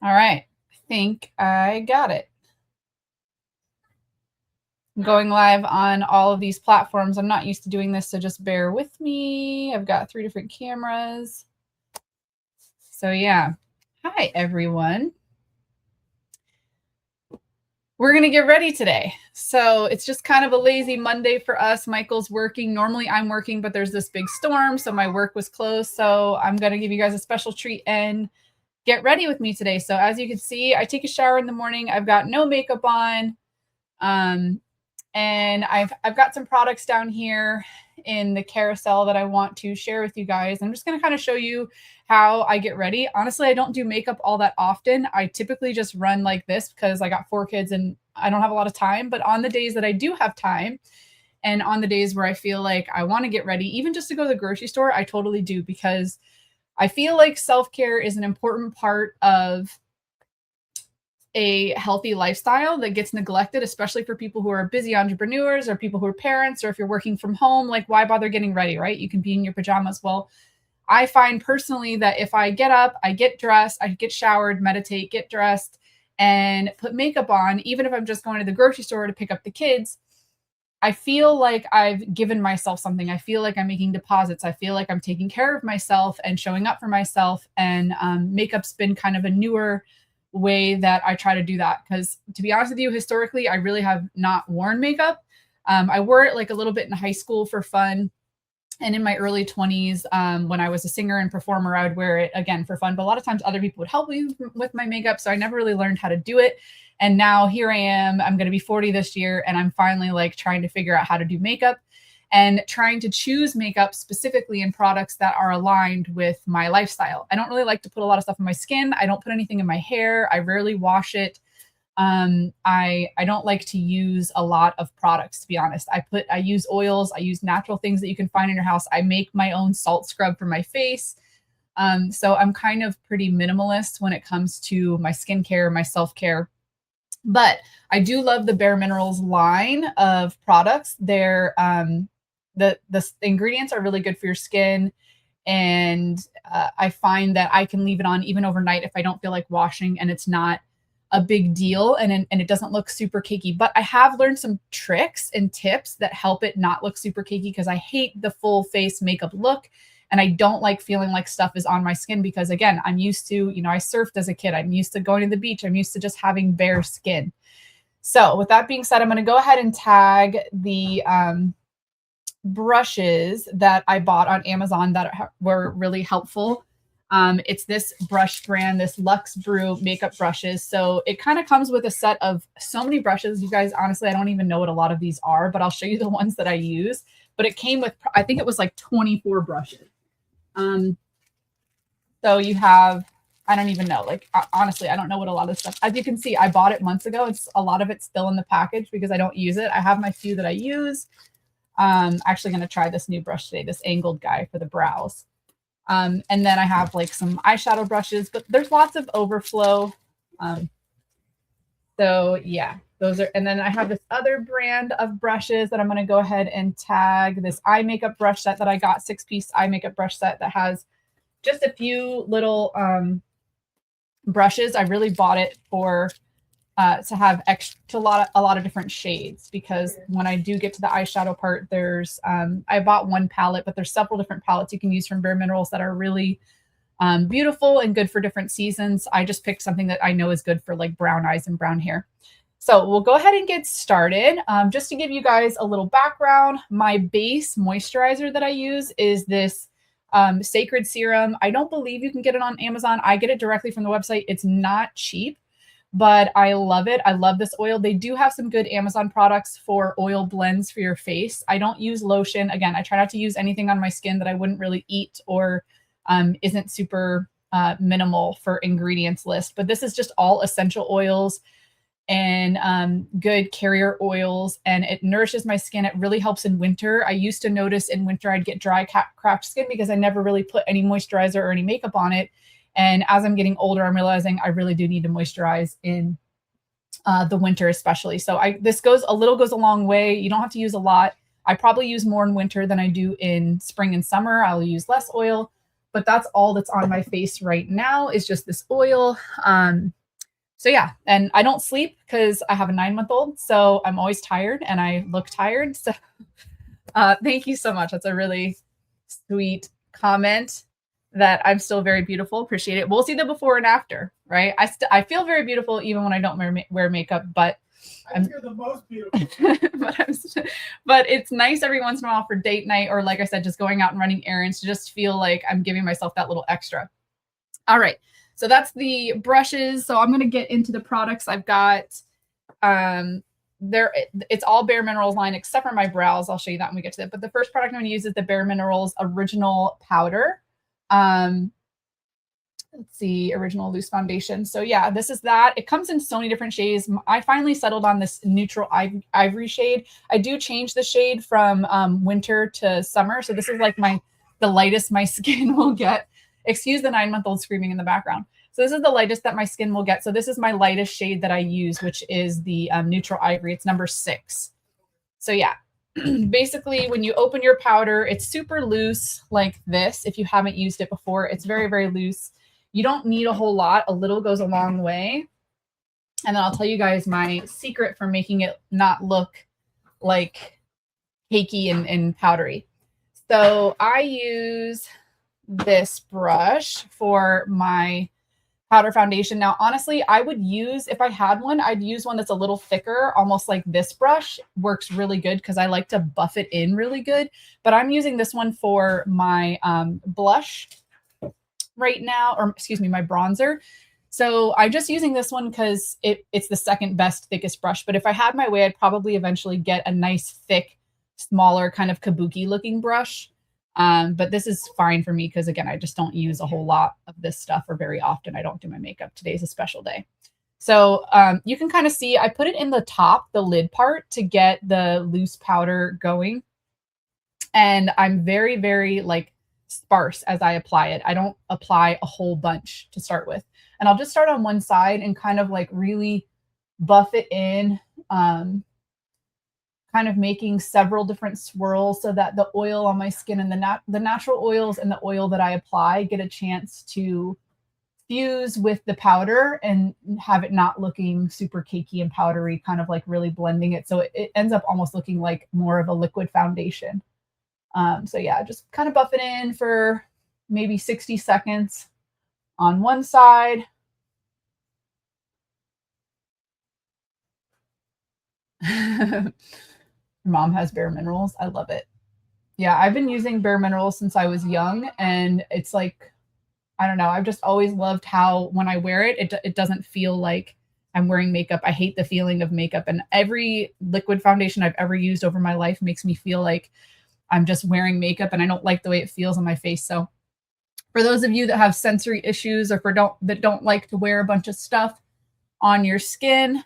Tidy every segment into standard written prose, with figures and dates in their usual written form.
All right. I think I got it. I'm going live on all of these platforms. I'm not used to doing this, so just bear with me. I've got 3 different cameras. So yeah. Hi, everyone. We're going to get ready today. So it's just kind of a lazy Monday for us. Michael's working. Normally I'm working, but there's this big storm, so my work was closed. So I'm going to give you guys a special treat and get ready with me today. So as you can see, I take a shower in the morning. I've got no makeup on. And I've got some products down here in the carousel that I want to share with you guys. I'm just going to kind of show you how I get ready. Honestly, I don't do makeup all that often. I typically just run like this because I got 4 kids and I don't have a lot of time. But on the days that I do have time and on the days where I feel like I want to get ready, even just to go to the grocery store, I totally do, because I feel like self-care is an important part of a healthy lifestyle that gets neglected, especially for people who are busy entrepreneurs or people who are parents, or if you're working from home. Like, why bother getting ready, right? You can be in your pajamas. Well, I find personally that if I get up, I get dressed, I get showered, meditate, get dressed, and put makeup on, even if I'm just going to the grocery store to pick up the kids, I feel like I've given myself something. I feel like I'm making deposits. I feel like I'm taking care of myself and showing up for myself. And makeup's been kind of a newer way that I try to do that. Because to be honest with you, historically, I really have not worn makeup. I wore it like a little bit in high school for fun. And in my early 20s, when I was a singer and performer, I would wear it again for fun. But a lot of times other people would help me with my makeup. So I never really learned how to do it. And now here I am. I'm going to be 40 this year. And I'm finally like trying to figure out how to do makeup and trying to choose makeup specifically in products that are aligned with my lifestyle. I don't really like to put a lot of stuff in my skin. I don't put anything in my hair. I rarely wash it. I don't like to use a lot of products, to be honest. I use oils, I use natural things that you can find in your house. I make my own salt scrub for my face. So I'm kind of pretty minimalist when it comes to my skincare, my self-care. But I do love the Bare Minerals line of products. The ingredients are really good for your skin, and I find that I can leave it on even overnight if I don't feel like washing, and it's not a big deal, and it doesn't look super cakey. But I have learned some tricks and tips that help it not look super cakey, because I hate the full face makeup look. And I don't like feeling like stuff is on my skin, because again, I'm used to, I surfed as a kid. I'm used to going to the beach. I'm used to just having bare skin. So with that being said, I'm going to go ahead and tag the brushes that I bought on Amazon that were really helpful. It's this brush brand, this Luxe Brew makeup brushes. So it kind of comes with a set of so many brushes. You guys, honestly, I don't even know what a lot of these are, but I'll show you the ones that I use. But it came with, I think it was like 24 brushes. So you have, I don't even know, like, honestly, I don't know what a lot of stuff, as you can see, I bought it months ago. It's a lot of it's still in the package because I don't use it. I have my few that I use. Actually going to try this new brush today, this angled guy for the brows. And then I have like some eyeshadow brushes, but there's lots of overflow. So yeah, those are, and then I have this other brand of brushes that I'm going to go ahead and tag, this eye makeup brush set that I got, 6-piece eye makeup brush set that has just a few little brushes. I really bought it for to have a lot of different shades, because when I do get to the eyeshadow part, there's I bought one palette, but there's several different palettes you can use from Bare Minerals that are really beautiful and good for different seasons. I just picked something that I know is good for like brown eyes and brown hair. So we'll go ahead and get started. Just to give you guys a little background, my base moisturizer that I use is this Sacred Serum. I don't believe you can get it on Amazon. I get it directly from the website. It's not cheap, but I love it. I love this oil. They do have some good Amazon products for oil blends for your face. I don't use lotion. Again, I try not to use anything on my skin that I wouldn't really eat or isn't super minimal for ingredients list. But this is just all essential oils and good carrier oils, and it nourishes my skin. It really helps in winter. I used to notice in winter I'd get dry, cracked skin because I never really put any moisturizer or any makeup on it. And as I'm getting older, I'm realizing I really do need to moisturize in the winter, especially. So this goes a long way. You don't have to use a lot. I probably use more in winter than I do in spring and summer. I'll use less oil. but that's all that's on my face right now is just this oil. So yeah, and I don't sleep because I have a 9-month-old, so I'm always tired and I look tired. So thank you so much. That's a really sweet comment that I'm still very beautiful. Appreciate it. We'll see the before and after, right? I feel very beautiful even when I don't wear makeup, but I think you're the most beautiful. but it's nice every once in a while for date night, or like I said, just going out and running errands to just feel like I'm giving myself that little extra. All right. So that's the brushes. So I'm going to get into the products I've got. It's all Bare Minerals line except for my brows. I'll show you that when we get to that. But the first product I'm going to use is the Bare Minerals Original Powder. Let's see, Original Loose Foundation. So yeah, this is that. It comes in so many different shades. I finally settled on this neutral ivory shade. I do change the shade from winter to summer. So this is like the lightest my skin will get. Excuse the 9-month-old screaming in the background. So this is the lightest that my skin will get. So this is my lightest shade that I use, which is the neutral ivory. It's number 6. So yeah, basically when you open your powder, it's super loose like this. If you haven't used it before, it's very, very loose. You don't need a whole lot. A little goes a long way. And then I'll tell you guys my secret for making it not look like cakey and powdery. So I use this brush for my powder foundation. Now, honestly, I would use, if I had one, I'd use one that's a little thicker, almost like this brush. Works really good because I like to buff it in really good. But I'm using this one for my blush right now, or excuse me, my bronzer. So I'm just using this one because it's the second best, thickest brush. But if I had my way, I'd probably eventually get a nice, thick, smaller kind of kabuki looking brush. But this is fine for me because, again, I just don't use a whole lot of this stuff, or very often. I don't do my makeup. Today's a special day. So you can kind of see I put it in the top, the lid part, to get the loose powder going. And I'm very, very like sparse as I apply it. I don't apply a whole bunch to start with. And I'll just start on one side and kind of like really buff it in. Kind of making several different swirls so that the oil on my skin and the natural oils and the oil that I apply get a chance to fuse with the powder and have it not looking super cakey and powdery, kind of like really blending it. So it ends up almost looking like more of a liquid foundation. So yeah, just kind of buff it in for maybe 60 seconds on one side. Mom has Bare Minerals. I love it. Yeah, I've been using Bare Minerals since I was young, and it's like, I don't know, I've just always loved how when I wear it, it doesn't feel like I'm wearing makeup. I hate the feeling of makeup, and every liquid foundation I've ever used over my life makes me feel like I'm just wearing makeup, and I don't like the way it feels on my face. So for those of you that have sensory issues, or that don't like to wear a bunch of stuff on your skin,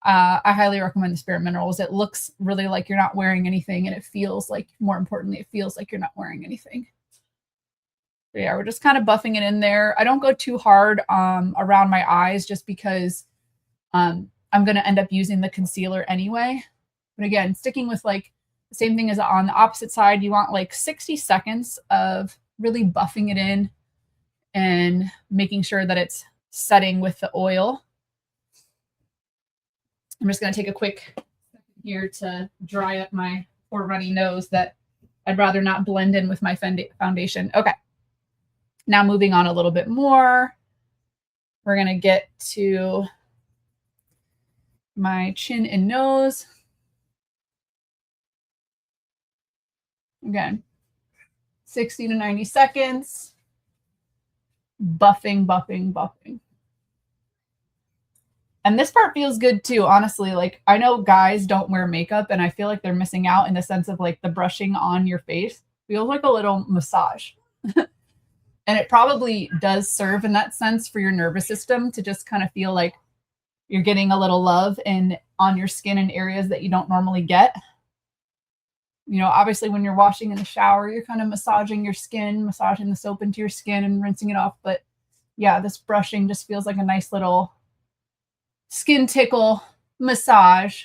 I highly recommend the Bare Minerals. It looks really like you're not wearing anything, and it feels like, more importantly, it feels like you're not wearing anything. But yeah, we're just kind of buffing it in there. I don't go too hard around my eyes just because I'm going to end up using the concealer anyway. But again, sticking with like the same thing as on the opposite side, you want like 60 seconds of really buffing it in and making sure that it's setting with the oil. I'm just going to take a quick second here to dry up my poor runny nose that I'd rather not blend in with my foundation. Okay. Now moving on a little bit more, we're going to get to my chin and nose. Again, 60 to 90 seconds. Buffing, buffing, buffing. And this part feels good too, honestly. Like, I know guys don't wear makeup, and I feel like they're missing out in the sense of like the brushing on your face feels like a little massage. And it probably does serve in that sense for your nervous system to just kind of feel like you're getting a little love on your skin in areas that you don't normally get. You know, obviously when you're washing in the shower, you're kind of massaging your skin, massaging the soap into your skin and rinsing it off. But yeah, this brushing just feels like a nice little skin tickle massage.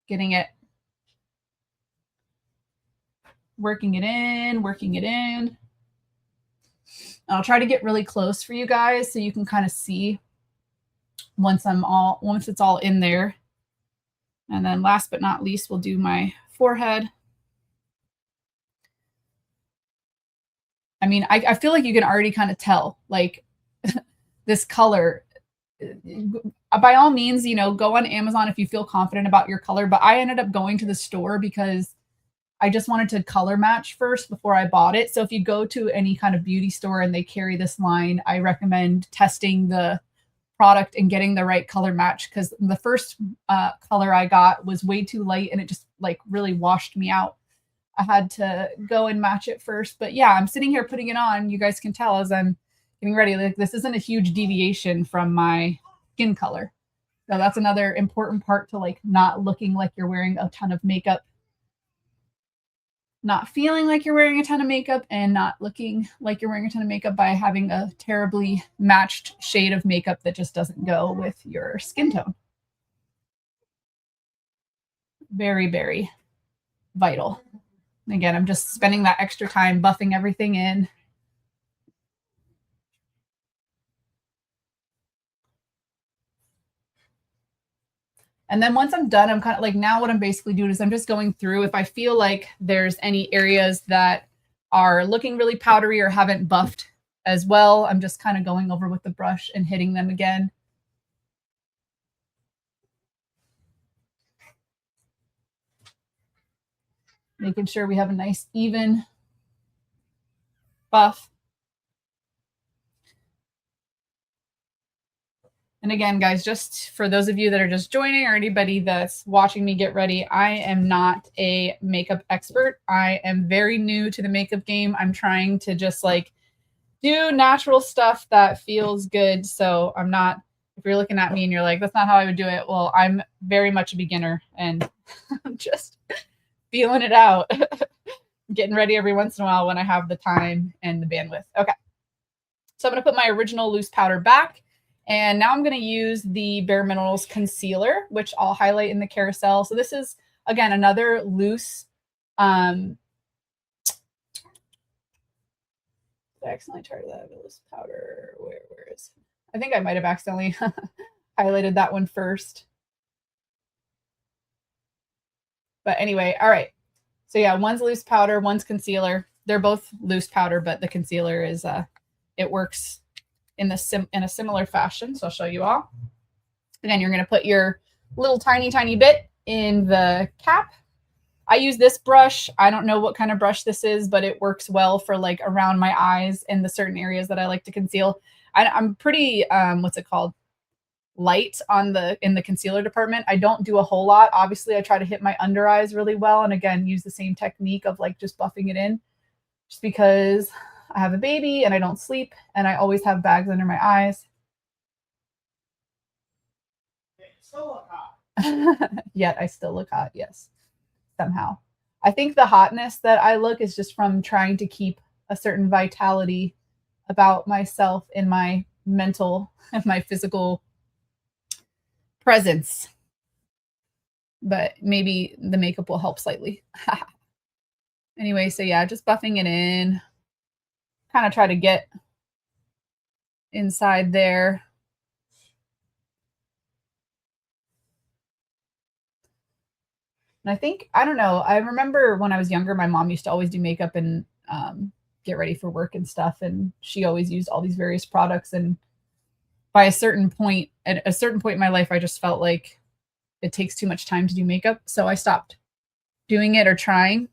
Getting it, working it in, working it in. I'll try to get really close for you guys so you can kind of see once it's all in there. And then last but not least, we'll do my forehead. I mean, I feel like you can already kind of tell, like, this color. By all means, you know, go on Amazon if you feel confident about your color. But I ended up going to the store because I just wanted to color match first before I bought it. So if you go to any kind of beauty store and they carry this line, I recommend testing the product and getting the right color match, because the first color I got was way too light and it just like really washed me out. I had to go and match it first. But yeah, I'm sitting here putting it on. You guys can tell as I'm getting ready, like this isn't a huge deviation from my skin color. So that's another important part to like not looking like you're wearing a ton of makeup, not feeling like you're wearing a ton of makeup, and not looking like you're wearing a ton of makeup by having a terribly matched shade of makeup that just doesn't go with your skin tone. Very, very vital. Again, I'm just spending that extra time buffing everything in. And then once I'm done, I'm kind of like, now what I'm basically doing is I'm just going through, if I feel like there's any areas that are looking really powdery or haven't buffed as well, I'm just kind of going over with the brush and hitting them again. Making sure we have a nice even buff. And again, guys, just for those of you that are just joining or anybody that's watching me get ready, I am not a makeup expert. I am very new to the makeup game. I'm trying to just like do natural stuff that feels good. So I'm not, if you're looking at me and you're like, that's not how I would do it. Well, I'm very much a beginner and I'm just feeling it out, getting ready every once in a while when I have the time and the bandwidth. Okay. So I'm going to put my original loose powder back. And now I'm going to use the Bare Minerals concealer, which I'll highlight in the carousel. So this is, again, another loose. I accidentally targeted that loose powder. Where is it? I think I might have accidentally highlighted that one first. But anyway, all right. So yeah, one's loose powder, one's concealer. They're both loose powder, but the concealer is, it works in a similar fashion. So I'll show you all. Again, you're going to put your little tiny bit in the cap. I use this brush. I don't know what kind of brush this is, but it works well for like around my eyes and the certain areas that I like to conceal. I'm pretty, what's it called? Light in the concealer department. I don't do a whole lot. Obviously, I try to hit my under eyes really well. And again, use the same technique of like just buffing it in, just because I have a baby and I don't sleep and I always have bags under my eyes. Still look hot. Yet I still look hot, yes, somehow. I think the hotness that I look is just from trying to keep a certain vitality about myself in my mental and my physical presence. But maybe the makeup will help slightly. Anyway, so yeah, just buffing it in. Kind of try to get inside there. And I think, I don't know, I remember when I was younger, my mom used to always do makeup and get ready for work and stuff. And she always used all these various products. And by a certain point, at a certain point in my life, I just felt like it takes too much time to do makeup. So I stopped doing it or trying.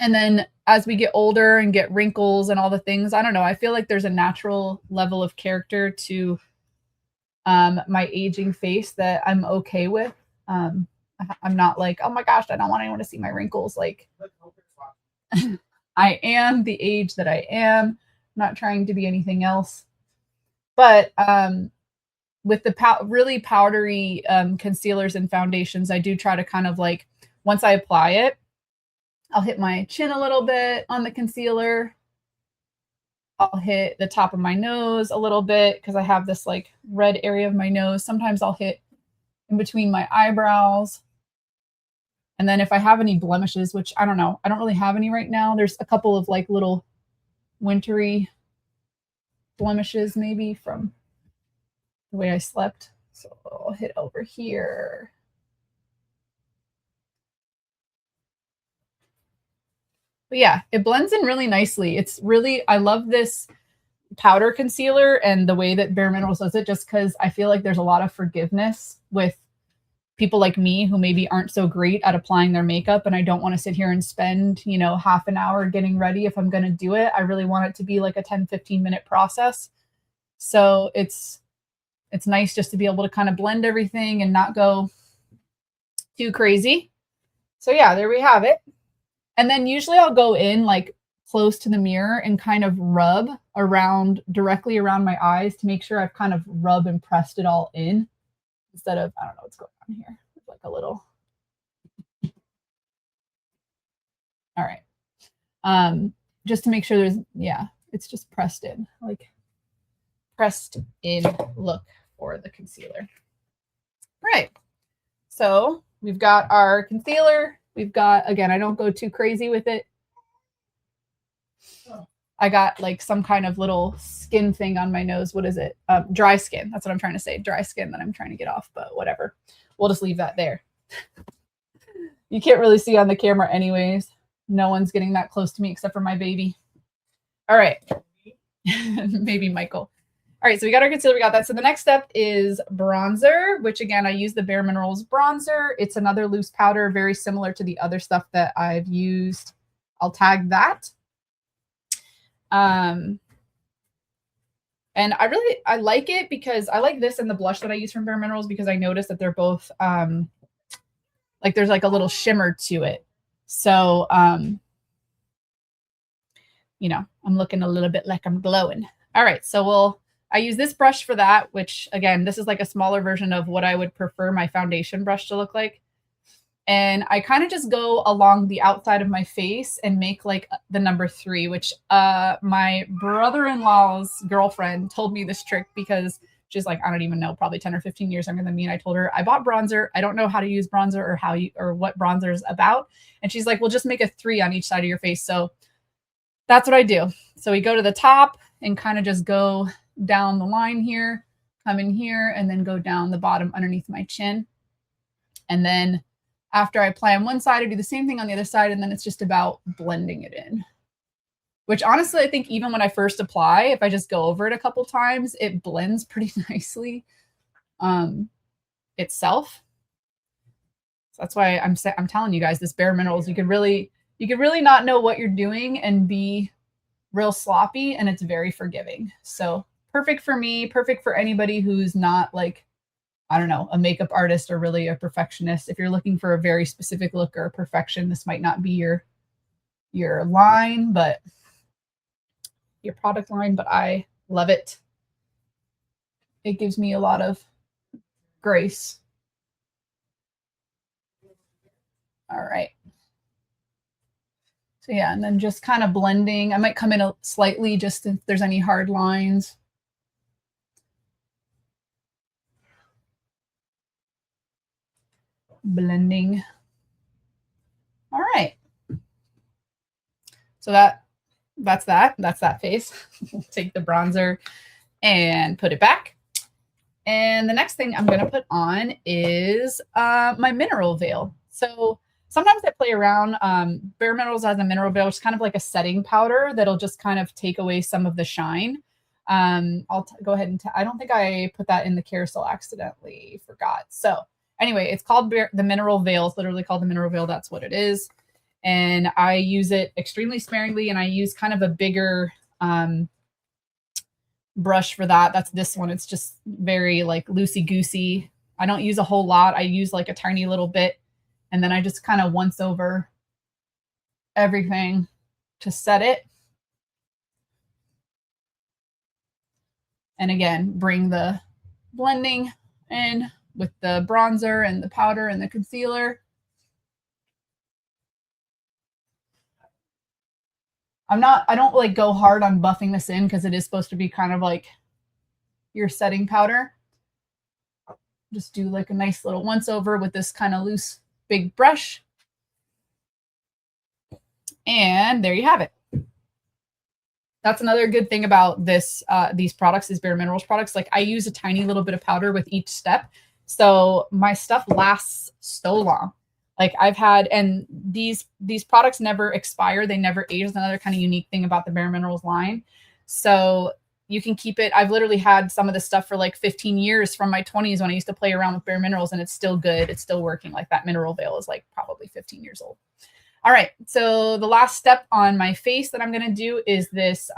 And then as we get older and get wrinkles and all the things, I don't know, I feel like there's a natural level of character to my aging face that I'm okay with. I'm not like, oh my gosh, I don't want anyone to see my wrinkles. Like, I am the age that I am. I'm not trying to be anything else. But with the really powdery concealers and foundations, I do try to kind of like, once I apply it, I'll hit my chin a little bit on the concealer. I'll hit the top of my nose a little bit because I have this like red area of my nose. Sometimes I'll hit in between my eyebrows. And then if I have any blemishes, which I don't know, I don't really have any right now. There's a couple of like little wintry blemishes maybe from the way I slept. So I'll hit over here. But yeah, it blends in really nicely. It's really, I love this powder concealer and the way that Bare Minerals does it, just because I feel like there's a lot of forgiveness with people like me who maybe aren't so great at applying their makeup, and I don't want to sit here and spend, you know, half an hour getting ready if I'm going to do it. I really want it to be like a 10-15 minute process. So it's nice just to be able to kind of blend everything and not go too crazy. So yeah, there we have it. And then usually I'll go in like close to the mirror and kind of rub around directly around my eyes to make sure I've kind of rubbed and pressed it all in instead of, I don't know what's going on here. It's like a little. All right. Just to make sure there's, yeah, it's just pressed in, like pressed in look for the concealer. Right. So we've got our concealer. We've got, again, I don't go too crazy with it. I got like some kind of little skin thing on my nose. What is it? Dry skin. That's what I'm trying to say. Dry skin that I'm trying to get off, but whatever. We'll just leave that there. You can't really see on the camera anyways. No one's getting that close to me except for my baby. All right. Maybe Michael. All right, so we got our concealer, we got that. So the next step is bronzer, which again, I use the Bare Minerals bronzer. It's another loose powder, very similar to the other stuff that I've used. I'll tag that. And I like it because I like this and the blush that I use from Bare Minerals because I noticed that they're both like there's like a little shimmer to it. So you know, I'm looking a little bit like I'm glowing. All right, so I use this brush for that, which again, this is like a smaller version of what I would prefer my foundation brush to look like. And I kind of just go along the outside of my face and make like the number 3, which my brother-in-law's girlfriend told me this trick because she's like, I don't even know, probably 10 or 15 years younger than me. And I told her, I bought bronzer. I don't know how to use bronzer or what bronzer is about. And she's like, well, just make a 3 on each side of your face. So that's what I do. So we go to the top and kind of just go down the line here, come in here, and then go down the bottom underneath my chin. And then after I apply on one side, I do the same thing on the other side, and then it's just about blending it in. Which honestly, I think even when I first apply, if I just go over it a couple times, it blends pretty nicely itself. So that's why I'm telling you guys, this Bare Minerals, you could really not know what you're doing and be real sloppy, and it's very forgiving. So perfect for me, perfect for anybody who's not like, I don't know, a makeup artist or really a perfectionist. If you're looking for a very specific look or perfection, this might not be your line, but your product line, but I love it. It gives me a lot of grace. All right. So yeah, and then just kind of blending. I might come in slightly just if there's any hard lines. Blending. All right. So that's that face. Take the bronzer and put it back. And the next thing I'm going to put on is my mineral veil. So sometimes I play around. Bare Minerals has a mineral veil, which is kind of like a setting powder that'll just kind of take away some of the shine. I'll go ahead and I don't think I put that in the carousel, accidentally forgot. So anyway, it's called the Mineral Veil. It's literally called the Mineral Veil. That's what it is. And I use it extremely sparingly, and I use kind of a bigger brush for that. That's this one. It's just very like loosey-goosey. I don't use a whole lot. I use like a tiny little bit, and then I just kind of once over everything to set it. And again, bring the blending in with the bronzer and the powder and the concealer. I don't like go hard on buffing this in because it is supposed to be kind of like your setting powder. Just do like a nice little once over with this kind of loose big brush. And there you have it. That's another good thing about these products, these Bare Minerals products. Like I use a tiny little bit of powder with each step. So my stuff lasts so long. Like I've had, and these products never expire. They never age. That's another kind of unique thing about the Bare Minerals line. So you can keep it. I've literally had some of this stuff for like 15 years from my 20s when I used to play around with Bare Minerals, and it's still good. It's still working. Like that mineral veil is like probably 15 years old. All right, so the last step on my face that I'm going to do is this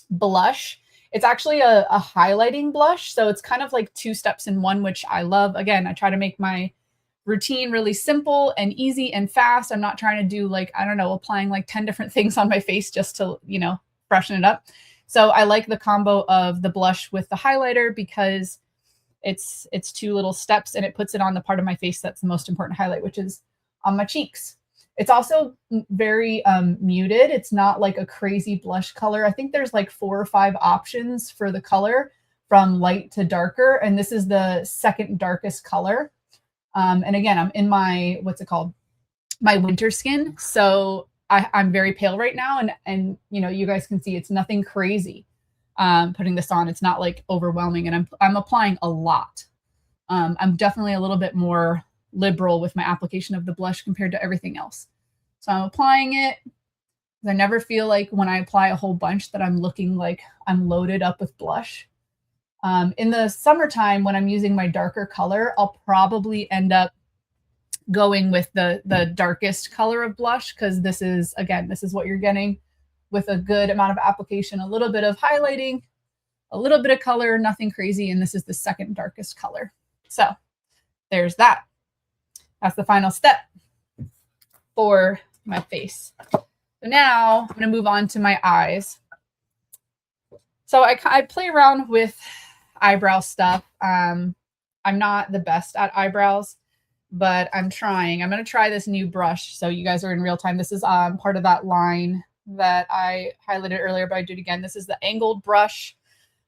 blush. It's actually a highlighting blush, so it's kind of like 2 steps in one, which I love. Again, I try to make my routine really simple and easy and fast. I'm not trying to do like, I don't know, applying like 10 different things on my face just to, you know, freshen it up. So I like the combo of the blush with the highlighter because it's 2 little steps and it puts it on the part of my face that's the most important highlight, which is on my cheeks. It's also very muted. It's not like a crazy blush color. I think there's like 4 or 5 options for the color from light to darker. And this is the second darkest color. And again, I'm in my, what's it called? My winter skin. So I'm very pale right now. And, you know, you guys can see it's nothing crazy putting this on. It's not like overwhelming. And I'm applying a lot. I'm definitely a little bit more liberal with my application of the blush compared to everything else. So I'm applying it. I never feel like when I apply a whole bunch that I'm looking like I'm loaded up with blush. In the summertime, when I'm using my darker color, I'll probably end up going with the darkest color of blush because this is, again, this is what you're getting with a good amount of application, a little bit of highlighting, a little bit of color, nothing crazy. And this is the second darkest color. So there's that. That's the final step for my face. So now I'm going to move on to my eyes. So I play around with eyebrow stuff. I'm not the best at eyebrows, but I'm trying. I'm going to try this new brush. So you guys are in real time. This is part of that line that I highlighted earlier, but I do it again. This is the angled brush.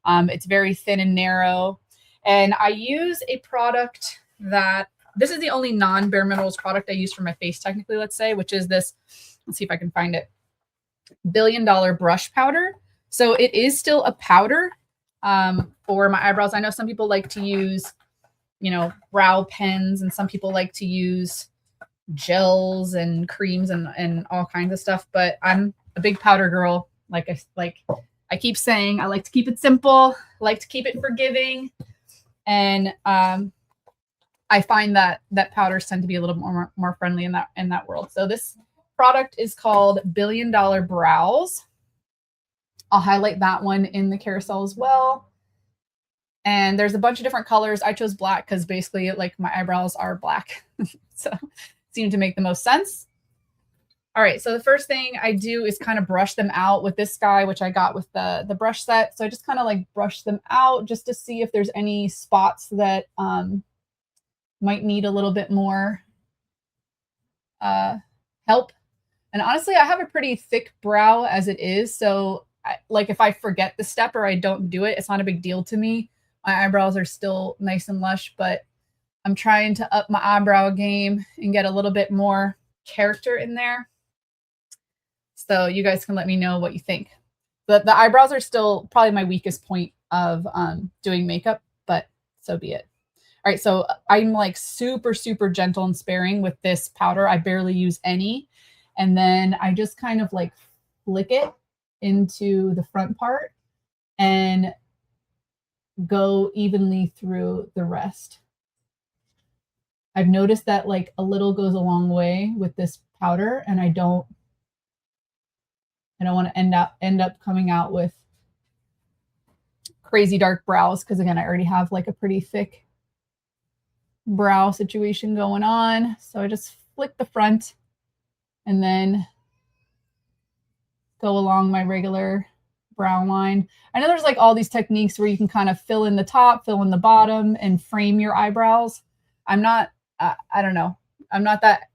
It's very thin and narrow. And I use a product that, this is the only non-Bare Minerals product I use for my face, technically, let's say, which is this, let's see if I can find it, $1 Billion brush powder. So it is still a powder for my eyebrows. I know some people like to use, you know, brow pens, and some people like to use gels and creams and all kinds of stuff. But I'm a big powder girl. Like I keep saying, I like to keep it simple, I like to keep it forgiving. And I find that powders tend to be a little more friendly in that world. So this product is called $1 Billion Brows. I'll highlight that one in the carousel as well. And there's a bunch of different colors. I chose black because basically like my eyebrows are black. So it seemed to make the most sense. All right, so the first thing I do is kind of brush them out with this guy, which I got with the brush set. So I just kind of like brush them out just to see if there's any spots that might need a little bit more help. And honestly, I have a pretty thick brow as it is. So like if I forget the step or I don't do it, it's not a big deal to me. My eyebrows are still nice and lush, but I'm trying to up my eyebrow game and get a little bit more character in there. So you guys can let me know what you think. But the eyebrows are still probably my weakest point of doing makeup, but so be it. All right, so I'm like super, super gentle and sparing with this powder. I barely use any. And then I just kind of like flick it into the front part and go evenly through the rest. I've noticed that like a little goes a long way with this powder, and I don't want to end up coming out with crazy dark brows because again, I already have like a pretty thick brow situation going on. So I just flick the front and then go along my regular brow line. I know there's like all these techniques where you can kind of fill in the top, fill in the bottom, and frame your eyebrows. I'm not, I don't know. I'm not that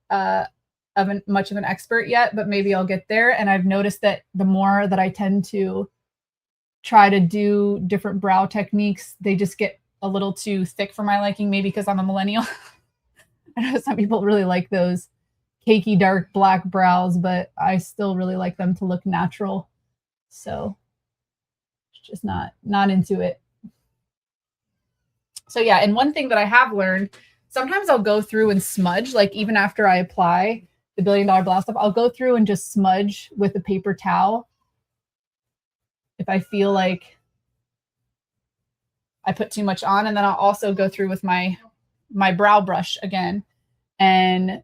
much of an expert yet, but maybe I'll get there. And I've noticed that the more that I tend to try to do different brow techniques, they just get a little too thick for my liking, maybe because I'm a millennial. I know some people really like those cakey dark black brows, but I still really like them to look natural. So just not into it. So yeah, and one thing that I have learned, sometimes I'll go through and smudge, like even after I apply the $1 Billion Brow stuff, I'll go through and just smudge with a paper towel if I feel like I put too much on. And then I'll also go through with my brow brush again and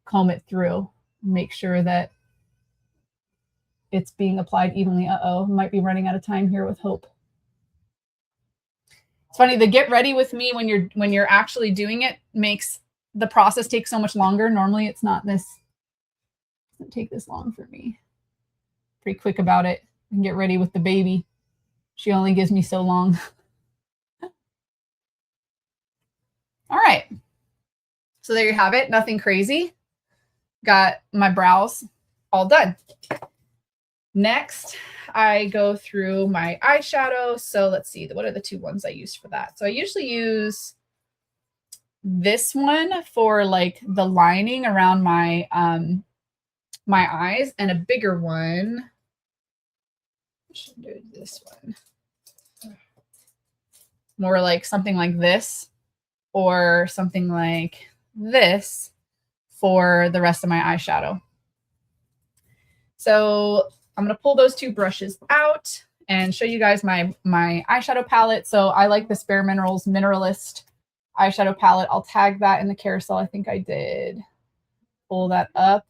comb it through, make sure that it's being applied evenly. Uh-oh, might be running out of time here with Hope. It's funny, the get ready with me when you're actually doing it makes the process take so much longer. Normally it's not this, it doesn't take this long for me. Pretty quick about it. I can get ready with the baby. She only gives me so long. All right. So there you have it. Nothing crazy. Got my brows all done. Next, I go through my eyeshadow. So let's see, what are the two ones I use for that? So I usually use this one for like the lining around my my eyes, and a bigger one. I should do this one. More like something like this, or something like this for the rest of my eyeshadow. So I'm going to pull those two brushes out and show you guys my eyeshadow palette. So I like this Bare Minerals Mineralist eyeshadow palette. I'll tag that in the carousel. I think I did. Pull that up.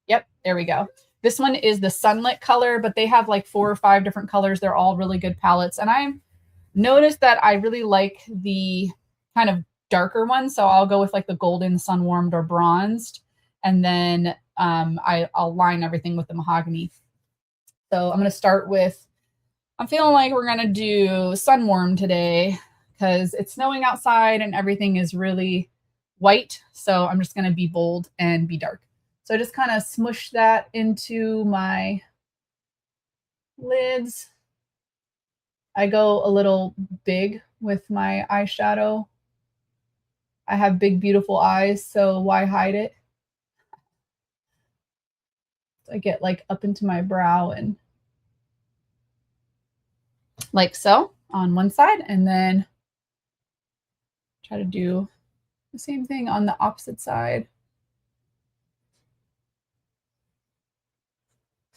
Yep, there we go. This one is the Sunlit color, but they have like 4 or 5 different colors. They're all really good palettes. And I noticed that I really like the kind of darker one. So I'll go with like the golden, sun warmed, or bronzed. And then I'll line everything with the mahogany. So I'm going to start with, I'm feeling like we're going to do sun warm today because it's snowing outside and everything is really white. So I'm just going to be bold and be dark. So I just kind of smush that into my lids. I go a little big with my eyeshadow. I have big, beautiful eyes, so why hide it? I get like up into my brow and like so on one side, and then try to do the same thing on the opposite side.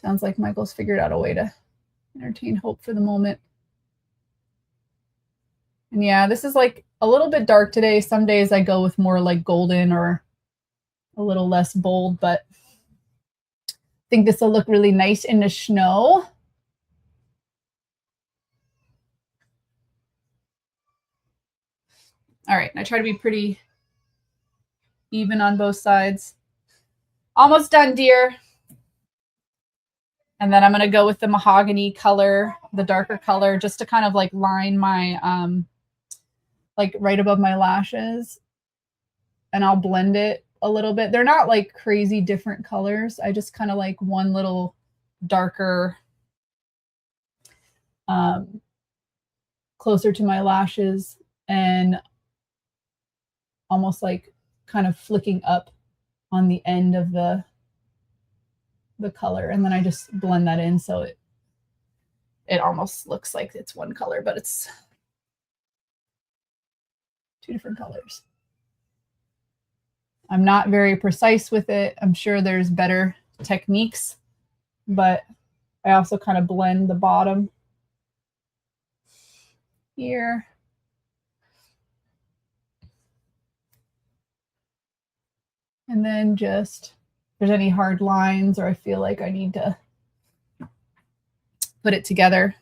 Sounds like Michael's figured out a way to entertain Hope for the moment. And yeah, this is like a little bit dark today. Some days I go with more like golden or a little less bold, but I think this will look really nice in the snow. All right, I try to be pretty even on both sides. Almost done, dear. And then I'm going to go with the mahogany color, the darker color, just to kind of like line my, like right above my lashes. And I'll blend it a little bit. They're not like crazy different colors. I just kind of like one little darker, closer to my lashes, and almost like kind of flicking up on the end of the color. And then I just blend that in so it almost looks like it's one color, but it's 2 different colors. I'm not very precise with it. I'm sure there's better techniques, but I also kind of blend the bottom here. And then just, if there's any hard lines or I feel like I need to put it together.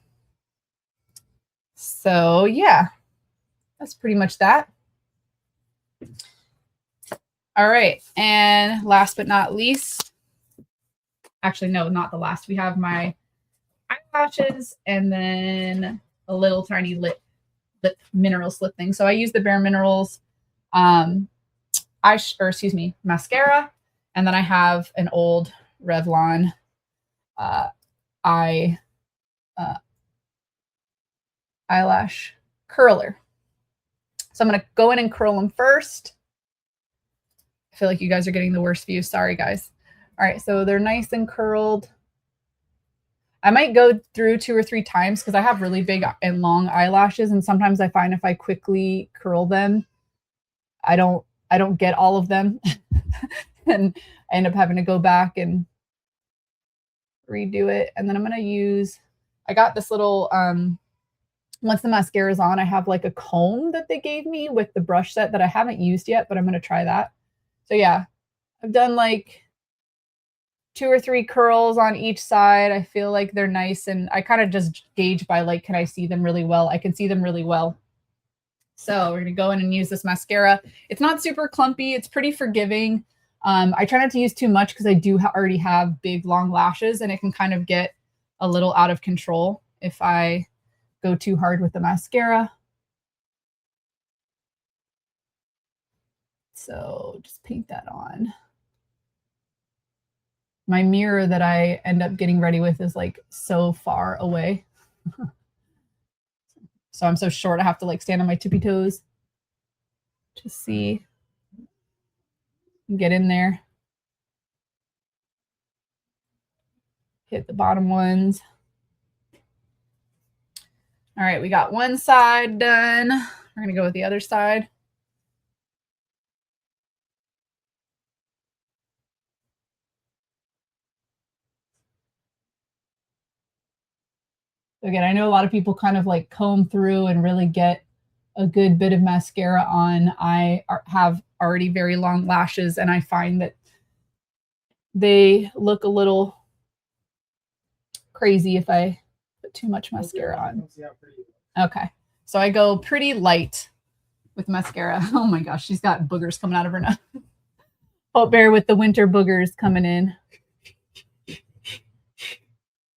So yeah, that's pretty much that. All right, and last but not least, actually, no, not the last. We have my eyelashes and then a little tiny lip mineral slip thing. So I use the Bare Minerals mascara, and then I have an old Revlon eyelash curler. So I'm going to go in and curl them first. I feel like you guys are getting the worst view. Sorry, guys. All right, so they're nice and curled. I might go through 2 or 3 times because I have really big and long eyelashes, and sometimes I find if I quickly curl them, I don't get all of them, and I end up having to go back and redo it. And then I'm gonna use, I got this little once the mascara is on, I have like a comb that they gave me with the brush set that I haven't used yet, but I'm gonna try that. So yeah, I've done like 2 or 3 curls on each side. I feel like they're nice, and I kind of just gauge by like, can I see them really well? I can see them really well. So we're gonna go in and use this mascara. It's not super clumpy. It's pretty forgiving. I try not to use too much because I do already have big long lashes, and it can kind of get a little out of control if I go too hard with the mascara. So just paint that on. My mirror that I end up getting ready with is like so far away. So I'm so short, I have to like stand on my tippy toes to see, get in there. Hit the bottom ones. All right, we got one side done. We're gonna go with the other side. Again, I know a lot of people kind of like comb through and really get a good bit of mascara on. I have already very long lashes, and I find that they look a little crazy if I put too much mascara on. Okay, so I go pretty light with mascara. Oh my gosh, she's got boogers coming out of her nose. Oh, bear with the winter boogers coming in.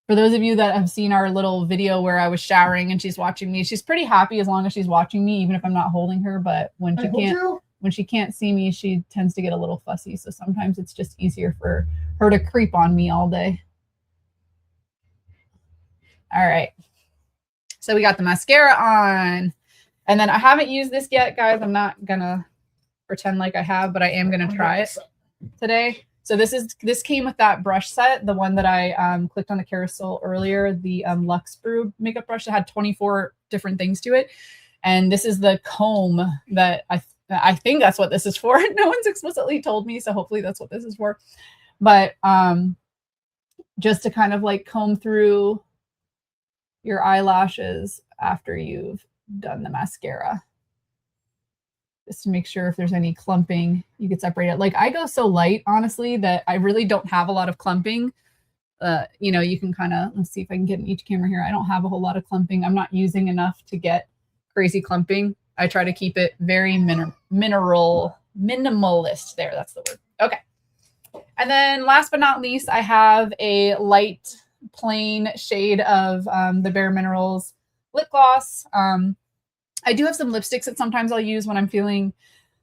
For those of you that have seen our little video where I was showering and she's watching me, she's pretty happy as long as she's watching me, even if I'm not holding her. But when she can't see me, she tends to get a little fussy. So sometimes it's just easier for her to creep on me all day. All right. So we got the mascara on. And then I haven't used this yet, guys. I'm not gonna pretend like I have, but I am gonna try it today. So this came with that brush set, the one that I clicked on the carousel earlier, the Luxe Brew makeup brush that had 24 different things to it. And this is the comb that I think that's what this is for. No one's explicitly told me, so hopefully that's what this is for. But just to kind of like comb through your eyelashes after you've done the mascara, just to make sure if there's any clumping, you can separate it. Like I go so light, honestly, that I really don't have a lot of clumping. You know, you can kind of, let's see if I can get in each camera here. I don't have a whole lot of clumping. I'm not using enough to get crazy clumping. I try to keep it very minimalist there. That's the word. Okay. And then last but not least, I have a light plain shade of the Bare Minerals lip gloss. I do have some lipsticks that sometimes I'll use when I'm feeling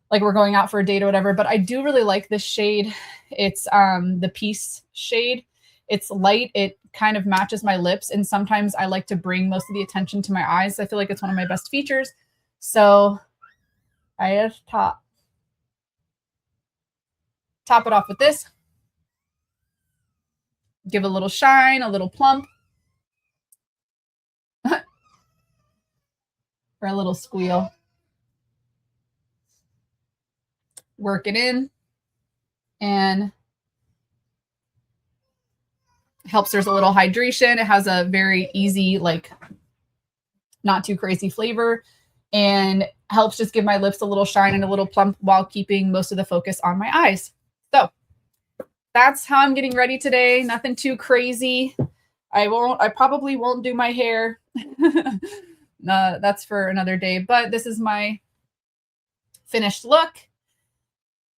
like we're going out for a date or whatever, but I do really like this shade. It's the Peace shade. It's light. It kind of matches my lips, and sometimes I like to bring most of the attention to my eyes. I feel like it's one of my best features. So I just top it off with this. Give a little shine, a little plump. For a little squeal. Work it in, and helps there's a little hydration. It has a very easy, like not too crazy flavor, and helps just give my lips a little shine and a little plump while keeping most of the focus on my eyes. So that's how I'm getting ready today. Nothing too crazy. I probably won't do my hair. That's for another day, but this is my finished look.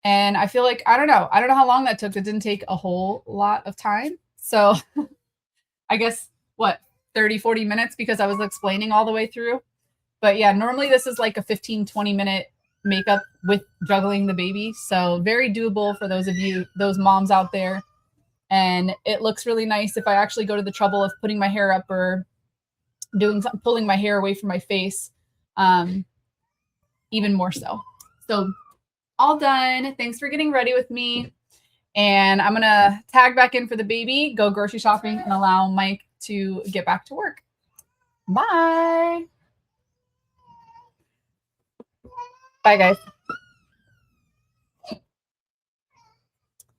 And I feel like, I don't know how long that took. It didn't take a whole lot of time. So I guess what, 30, 40 minutes, because I was explaining all the way through. But yeah, normally this is like a 15, 20 minute makeup with juggling the baby. So very doable for those of you, those moms out there. And it looks really nice if I actually go to the trouble of putting my hair up or doing something, pulling my hair away from my face, even more so. So all done. Thanks for getting ready with me. And I'm going to tag back in for the baby, go grocery shopping, and allow Mike to get back to work. Bye. Bye, guys.